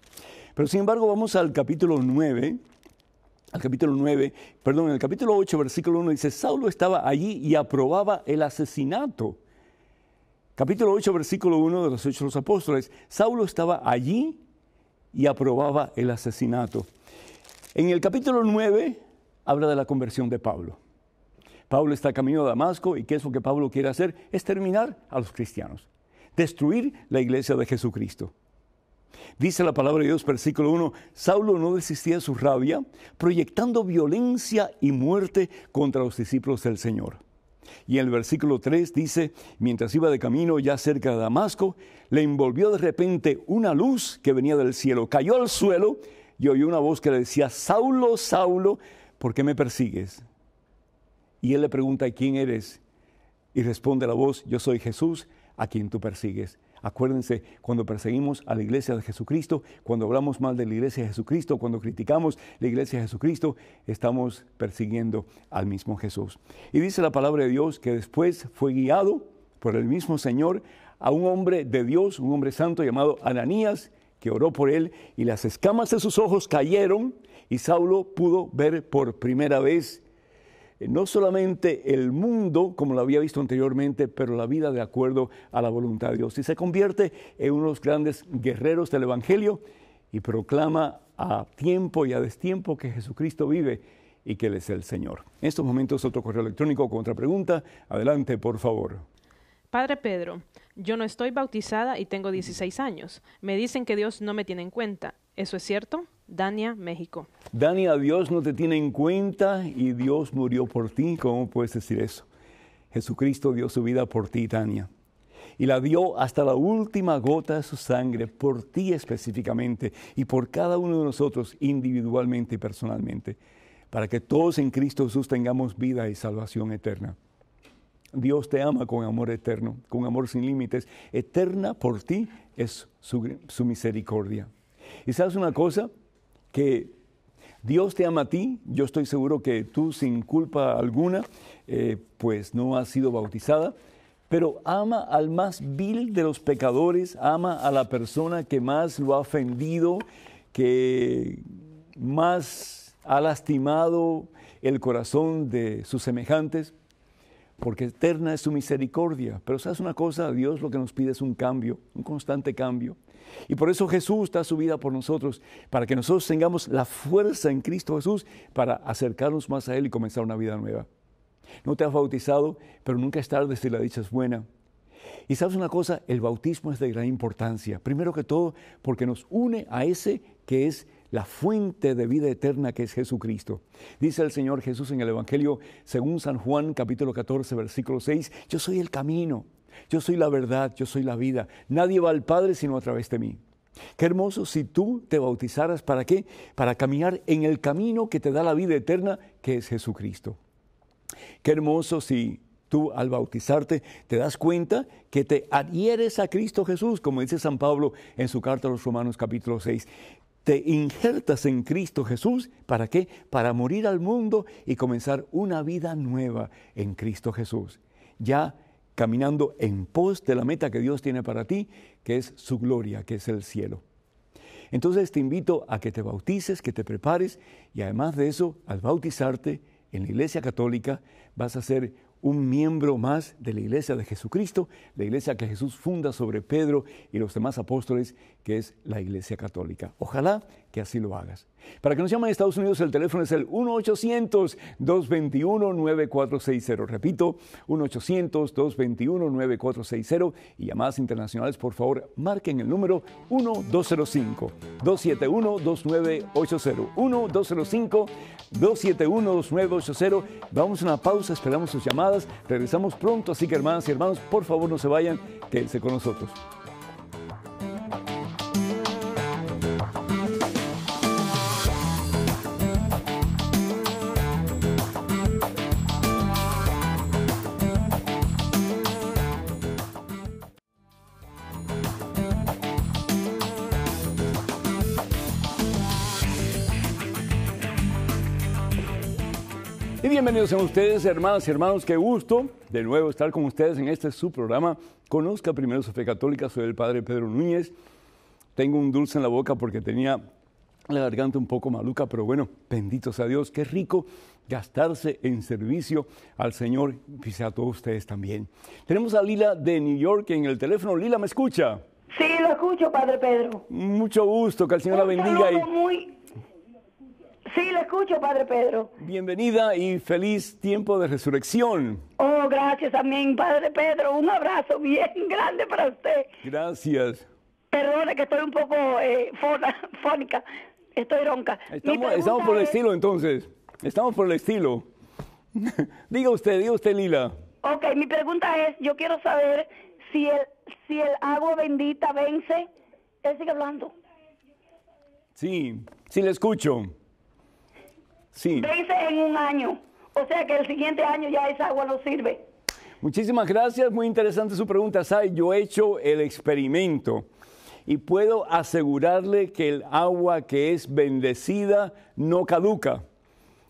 Pero sin embargo vamos al capítulo 9, en el capítulo 8, versículo 1 dice, Saulo estaba allí y aprobaba el asesinato. Capítulo 8, versículo 1 de los Hechos de los Apóstoles, Saulo estaba allí y aprobaba el asesinato. En el capítulo 9 habla de la conversión de Pablo. Pablo está camino a Damasco, y ¿qué es lo que Pablo quiere hacer? Es terminar a los cristianos, destruir la iglesia de Jesucristo. Dice la palabra de Dios, versículo 1, Saulo no desistía de su rabia, proyectando violencia y muerte contra los discípulos del Señor. Y en el versículo 3 dice, mientras iba de camino ya cerca de Damasco, le envolvió de repente una luz que venía del cielo, cayó al suelo y oyó una voz que le decía, Saulo, Saulo, ¿por qué me persigues? Y él le pregunta, ¿quién eres? Y responde la voz, yo soy Jesús, a quien tú persigues. Acuérdense, cuando perseguimos a la iglesia de Jesucristo, cuando hablamos mal de la iglesia de Jesucristo, cuando criticamos la iglesia de Jesucristo, estamos persiguiendo al mismo Jesús. Y dice la palabra de Dios que después fue guiado por el mismo Señor a un hombre de Dios, un hombre santo llamado Ananías, que oró por él, y las escamas de sus ojos cayeron, y Saulo pudo ver por primera vez no solamente el mundo como lo había visto anteriormente, pero la vida de acuerdo a la voluntad de Dios. Y se convierte en uno de los grandes guerreros del Evangelio y proclama a tiempo y a destiempo que Jesucristo vive y que Él es el Señor. En estos momentos otro correo electrónico con otra pregunta. Adelante, por favor. Padre Pedro, yo no estoy bautizada y tengo 16 años. Me dicen que Dios no me tiene en cuenta. ¿Eso es cierto? Dania, México. Dania, Dios no te tiene en cuenta y Dios murió por ti. ¿Cómo puedes decir eso? Jesucristo dio su vida por ti, Dania. Y la dio hasta la última gota de su sangre, por ti específicamente y por cada uno de nosotros individualmente y personalmente, para que todos en Cristo Jesús tengamos vida y salvación eterna. Dios te ama con amor eterno, con amor sin límites. Eterna por ti es su misericordia. Y sabes una cosa, que Dios te ama a ti. Yo estoy seguro que tú sin culpa alguna, pues no has sido bautizada, pero ama al más vil de los pecadores, ama a la persona que más lo ha ofendido, que más ha lastimado el corazón de sus semejantes, porque eterna es su misericordia. Pero ¿sabes una cosa? Dios lo que nos pide es un cambio, un constante cambio. Y por eso Jesús da su vida por nosotros, para que nosotros tengamos la fuerza en Cristo Jesús para acercarnos más a Él y comenzar una vida nueva. No te has bautizado, pero nunca es tarde si la dicha es buena. Y ¿sabes una cosa? El bautismo es de gran importancia. Primero que todo, porque nos une a ese que es la fuente de vida eterna, que es Jesucristo. Dice el Señor Jesús en el Evangelio, según San Juan, capítulo 14, versículo 6, yo soy el camino, yo soy la verdad, yo soy la vida. Nadie va al Padre sino a través de mí. Qué hermoso si tú te bautizaras. ¿Para qué? Para caminar en el camino que te da la vida eterna, que es Jesucristo. Qué hermoso si tú al bautizarte te das cuenta que te adhieres a Cristo Jesús, como dice San Pablo en su carta a los Romanos capítulo 6. Te injertas en Cristo Jesús. ¿Para qué? Para morir al mundo y comenzar una vida nueva en Cristo Jesús. Ya caminando en pos de la meta que Dios tiene para ti, que es su gloria, que es el cielo. Entonces te invito a que te bautices, que te prepares y además de eso, al bautizarte en la Iglesia Católica, vas a ser un miembro más de la Iglesia de Jesucristo, la Iglesia que Jesús funda sobre Pedro y los demás apóstoles, que es la Iglesia Católica. Ojalá que así lo hagas. Para que nos llamen a Estados Unidos, el teléfono es el 1-800-221-9460. Repito, 1-800-221-9460. Y llamadas internacionales, por favor, marquen el número 1-205-271-2980. 1-205-271-2980. Vamos a una pausa, esperamos sus llamadas. Regresamos pronto, así que hermanas y hermanos, por favor no se vayan, quédense con nosotros. Y bienvenidos a ustedes, hermanas y hermanos. Qué gusto de nuevo estar con ustedes en este su programa. Conozca primero su fe católica. Soy el padre Pedro Núñez. Tengo un dulce en la boca porque tenía la garganta un poco maluca, pero bueno, bendito sea Dios. Qué rico gastarse en servicio al Señor y a todos ustedes también. Tenemos a Lila de New York en el teléfono. Lila, ¿me escucha? Sí, lo escucho, padre Pedro. Mucho gusto, que el Señor la bendiga. Sí, lo escucho, padre Pedro. Bienvenida y feliz tiempo de resurrección. Oh, gracias, amén, padre Pedro. Un abrazo bien grande para usted. Gracias. Perdone que estoy un poco fónica, estoy ronca. Estamos por el estilo, entonces. Estamos por el estilo. Diga usted, Lila. Ok, mi pregunta es, yo quiero saber si el agua bendita vence. Él sigue hablando. Sí, sí le escucho. Sí. Vence en un año, o sea que el siguiente año ya esa agua no sirve. Muchísimas gracias, muy interesante su pregunta, Sai. Yo he hecho el experimento y puedo asegurarle que el agua que es bendecida no caduca.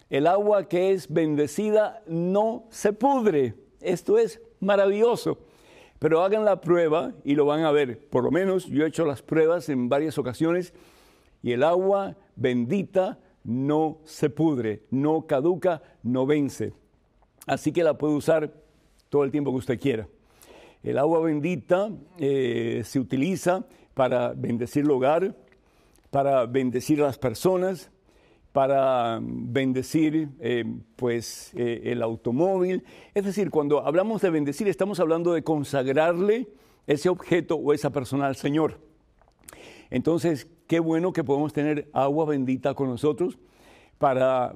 El agua que es bendecida no se pudre. Esto es maravilloso. Pero hagan la prueba y lo van a ver. Por lo menos yo he hecho las pruebas en varias ocasiones y el agua bendita no se pudre, no caduca, no vence. Así que la puede usar todo el tiempo que usted quiera. El agua bendita se utiliza para bendecir el hogar, para bendecir a las personas, para bendecir el automóvil. Es decir, cuando hablamos de bendecir, estamos hablando de consagrarle ese objeto o esa persona al Señor. Entonces, qué bueno que podemos tener agua bendita con nosotros para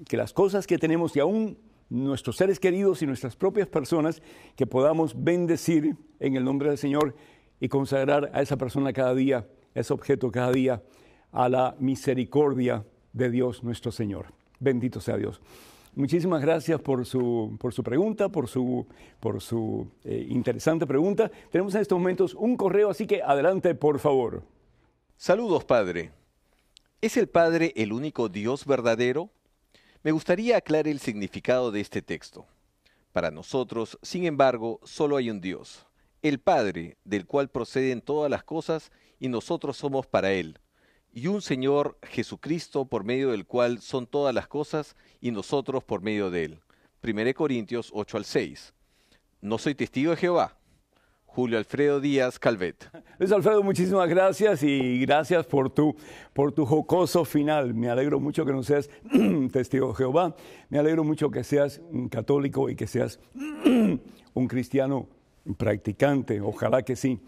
que las cosas que tenemos y aún nuestros seres queridos y nuestras propias personas, que podamos bendecir en el nombre del Señor y consagrar a esa persona cada día, ese objeto cada día, a la misericordia de Dios nuestro Señor. Bendito sea Dios. Muchísimas gracias por su pregunta, por su interesante pregunta. Tenemos en estos momentos un correo, así que adelante, por favor. Saludos, Padre. ¿Es el Padre el único Dios verdadero? Me gustaría aclarar el significado de este texto. Para nosotros, sin embargo, solo hay un Dios, el Padre, del cual proceden todas las cosas y nosotros somos para Él, y un Señor Jesucristo por medio del cual son todas las cosas y nosotros por medio de Él. 1 Corintios 8 al 6. No soy testigo de Jehová. Julio Alfredo Díaz Calvet. Luis Alfredo, muchísimas gracias y gracias por tu jocoso final. Me alegro mucho que no seas testigo de Jehová. Me alegro mucho que seas un católico y que seas un cristiano practicante. Ojalá que sí.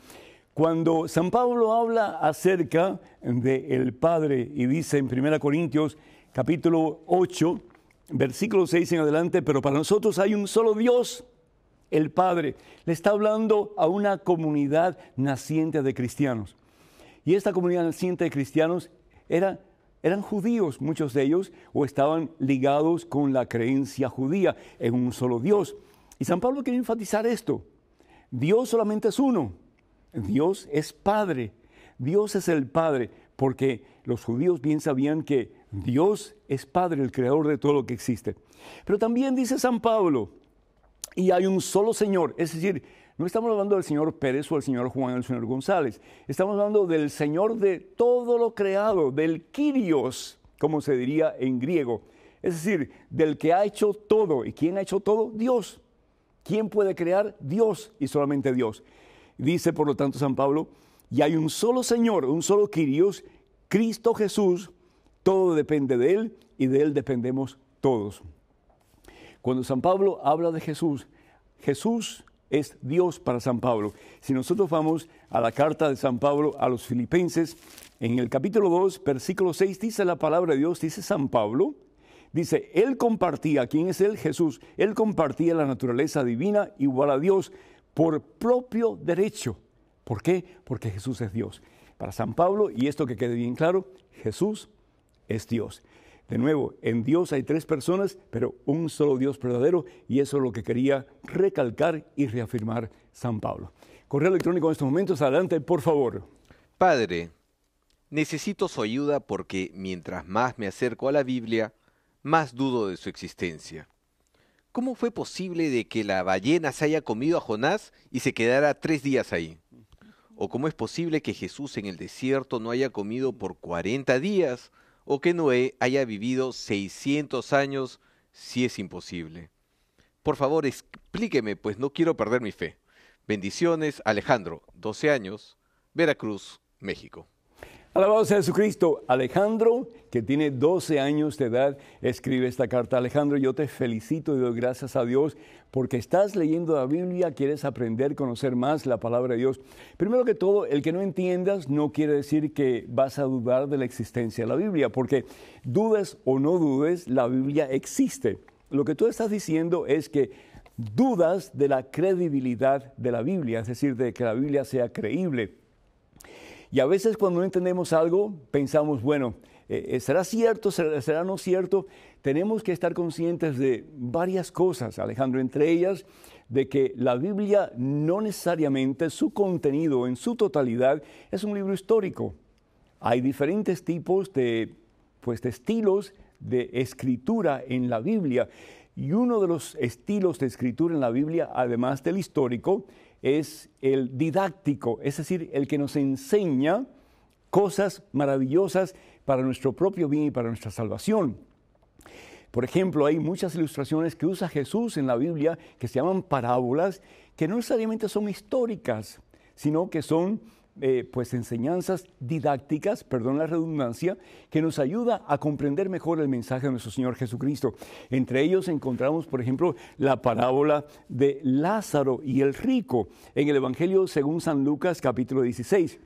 Cuando San Pablo habla acerca del Padre y dice en 1 Corintios capítulo 8, versículo 6 en adelante, pero para nosotros hay un solo Dios, el Padre. Le está hablando a una comunidad naciente de cristianos. Y esta comunidad naciente de cristianos eran judíos, muchos de ellos, o estaban ligados con la creencia judía en un solo Dios. Y San Pablo quiere enfatizar esto. Dios solamente es uno. Dios es Padre. Dios es el Padre, porque los judíos bien sabían que Dios es Padre, el creador de todo lo que existe. Pero también dice San Pablo, y hay un solo Señor. Es decir, no estamos hablando del señor Pérez o del señor Juan o del señor González. Estamos hablando del Señor de todo lo creado, del Kyrios, como se diría en griego. Es decir, del que ha hecho todo. ¿Y quién ha hecho todo? Dios. ¿Quién puede crear? Dios y solamente Dios. Dice, por lo tanto, San Pablo, y hay un solo Señor, un solo Kyrios, Cristo Jesús. Todo depende de Él y de Él dependemos todos. Cuando San Pablo habla de Jesús, Jesús es Dios para San Pablo. Si nosotros vamos a la carta de San Pablo a los Filipenses, en el capítulo 2, versículo 6, dice la palabra de Dios, dice San Pablo, dice, Él compartía, ¿quién es Él? Jesús. Él compartía la naturaleza divina igual a Dios por propio derecho. ¿Por qué? Porque Jesús es Dios. Para San Pablo, y esto que quede bien claro, Jesús es Dios. De nuevo, en Dios hay tres personas, pero un solo Dios verdadero, y eso es lo que quería recalcar y reafirmar San Pablo. Correo electrónico en estos momentos, adelante, por favor. Padre, necesito su ayuda porque mientras más me acerco a la Biblia, más dudo de su existencia. ¿Cómo fue posible de que la ballena se haya comido a Jonás y se quedara 3 días ahí? ¿O cómo es posible que Jesús en el desierto no haya comido por 40 días? ¿O que Noé haya vivido 600 años, si es imposible? Por favor, explíqueme, pues no quiero perder mi fe. Bendiciones, Alejandro, 12 años, Veracruz, México. Alabado sea Jesucristo. Alejandro, que tiene 12 años de edad, escribe esta carta. Alejandro, yo te felicito y doy gracias a Dios porque estás leyendo la Biblia, quieres aprender, conocer más la palabra de Dios. Primero que todo, el que no entiendas no quiere decir que vas a dudar de la existencia de la Biblia, porque dudes o no dudes, la Biblia existe. Lo que tú estás diciendo es que dudas de la credibilidad de la Biblia, es decir, de que la Biblia sea creíble. Y a veces cuando no entendemos algo, pensamos, bueno, ¿será cierto? ¿Será no cierto? Tenemos que estar conscientes de varias cosas, Alejandro, entre ellas de que la Biblia no necesariamente, su contenido en su totalidad, es un libro histórico. Hay diferentes tipos de estilos de escritura en la Biblia. Y uno de los estilos de escritura en la Biblia, además del histórico, es el didáctico, es decir, el que nos enseña cosas maravillosas para nuestro propio bien y para nuestra salvación. Por ejemplo, hay muchas ilustraciones que usa Jesús en la Biblia que se llaman parábolas, que no necesariamente son históricas, sino que son enseñanzas didácticas, perdón la redundancia, que nos ayuda a comprender mejor el mensaje de nuestro Señor Jesucristo. Entre ellos encontramos, por ejemplo, la parábola de Lázaro y el rico en el Evangelio según San Lucas, capítulo 16.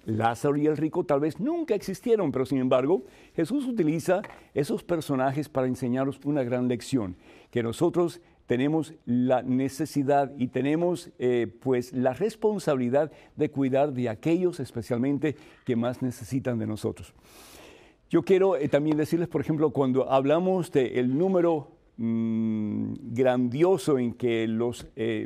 Lázaro y el rico tal vez nunca existieron, pero sin embargo, Jesús utiliza esos personajes para enseñarnos una gran lección, que nosotros tenemos la necesidad y tenemos la responsabilidad de cuidar de aquellos especialmente que más necesitan de nosotros. Yo quiero también decirles, por ejemplo, cuando hablamos del número grandioso en que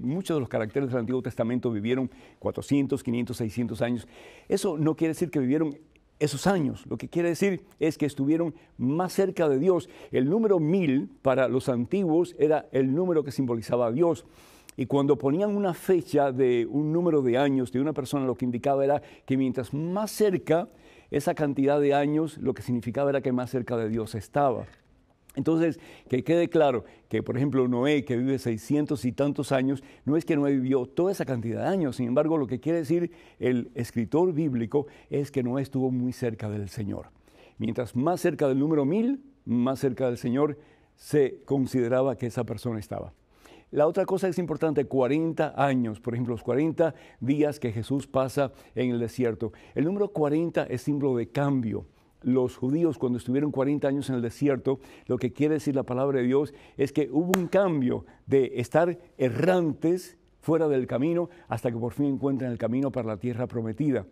muchos de los caracteres del Antiguo Testamento vivieron 400, 500, 600 años, eso no quiere decir que vivieron esos años. Lo que quiere decir es que estuvieron más cerca de Dios. El número 1000 para los antiguos era el número que simbolizaba a Dios. Y cuando ponían una fecha de un número de años de una persona, lo que indicaba era que mientras más cerca esa cantidad de años, lo que significaba era que más cerca de Dios estaba. Entonces, que quede claro que, por ejemplo, Noé, que vive 600 y tantos años, no es que Noé vivió toda esa cantidad de años. Sin embargo, lo que quiere decir el escritor bíblico es que Noé estuvo muy cerca del Señor. Mientras más cerca del número 1000, más cerca del Señor, se consideraba que esa persona estaba. La otra cosa es importante, 40 años, por ejemplo, los 40 días que Jesús pasa en el desierto. El número 40 es símbolo de cambio. Los judíos, cuando estuvieron 40 años en el desierto, lo que quiere decir la palabra de Dios es que hubo un cambio de estar errantes fuera del camino hasta que por fin encuentran el camino para la tierra prometida.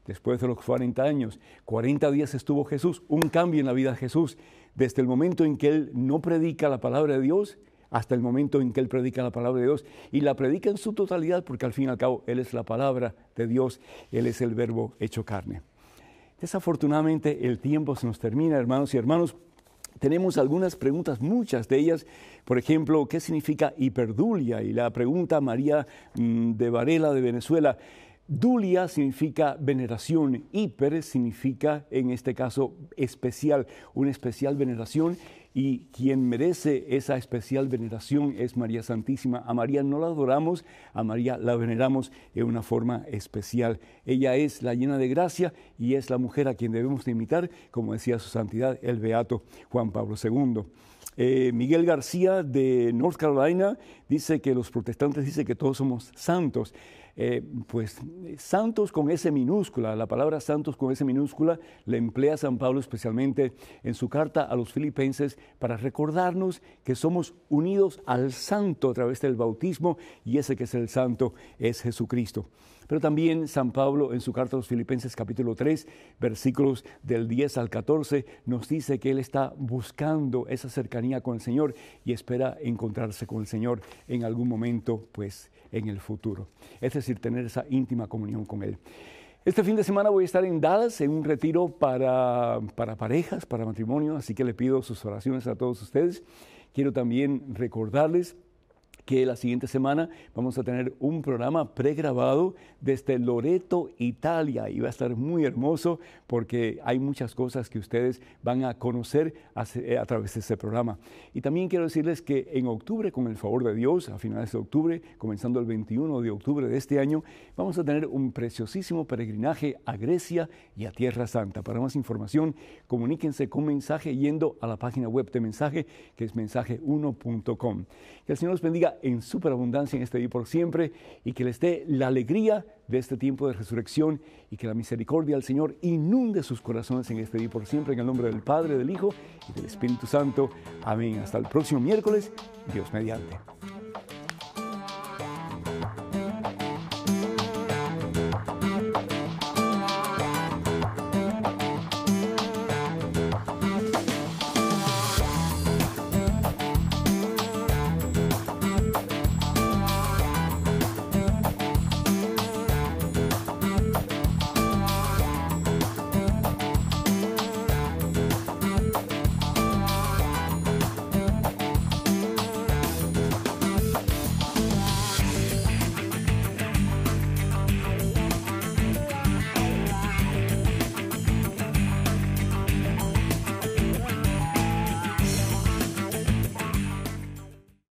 Después de los 40 años, 40 días estuvo Jesús, un cambio en la vida de Jesús, desde el momento en que Él no predica la palabra de Dios hasta el momento en que Él predica la palabra de Dios, y la predica en su totalidad porque al fin y al cabo Él es la palabra de Dios, Él es el verbo hecho carne. Desafortunadamente el tiempo se nos termina, hermanos y hermanos, tenemos algunas preguntas, muchas de ellas. Por ejemplo, ¿qué significa hiperdulia? Y la pregunta María de Varela de Venezuela. Dulia significa veneración, hiper significa en este caso especial, una especial veneración, y quien merece esa especial veneración es María Santísima. A María no la adoramos, a María la veneramos en una forma especial. Ella es la llena de gracia y es la mujer a quien debemos de imitar, como decía su santidad el beato Juan Pablo II. Miguel García de North Carolina dice que los protestantes dicen que todos somos santos. Pues santos con S minúscula, la palabra santos con S minúscula la emplea San Pablo especialmente en su carta a los filipenses para recordarnos que somos unidos al santo a través del bautismo, y ese que es el santo es Jesucristo. Pero también San Pablo en su carta a los Filipenses capítulo 3, versículos del 10 al 14, nos dice que él está buscando esa cercanía con el Señor y espera encontrarse con el Señor en algún momento, pues en el futuro. Es decir, tener esa íntima comunión con Él. Este fin de semana voy a estar en Dallas en un retiro para parejas, para matrimonio, así que le pido sus oraciones a todos ustedes. Quiero también recordarles que la siguiente semana vamos a tener un programa pregrabado desde Loreto, Italia, y va a estar muy hermoso porque hay muchas cosas que ustedes van a conocer a través de ese programa. Y también quiero decirles que en octubre, con el favor de Dios, a finales de octubre, comenzando el 21 de octubre de este año, vamos a tener un preciosísimo peregrinaje a Grecia y a Tierra Santa. Para más información, comuníquense con Mensaje yendo a la página web de Mensaje, que es mensaje1.com. Que el Señor los bendiga en superabundancia en este día por siempre, y que les dé la alegría de este tiempo de resurrección, y que la misericordia del Señor inunde sus corazones en este día por siempre, en el nombre del Padre, del Hijo y del Espíritu Santo. Amén. Hasta el próximo miércoles, Dios mediante.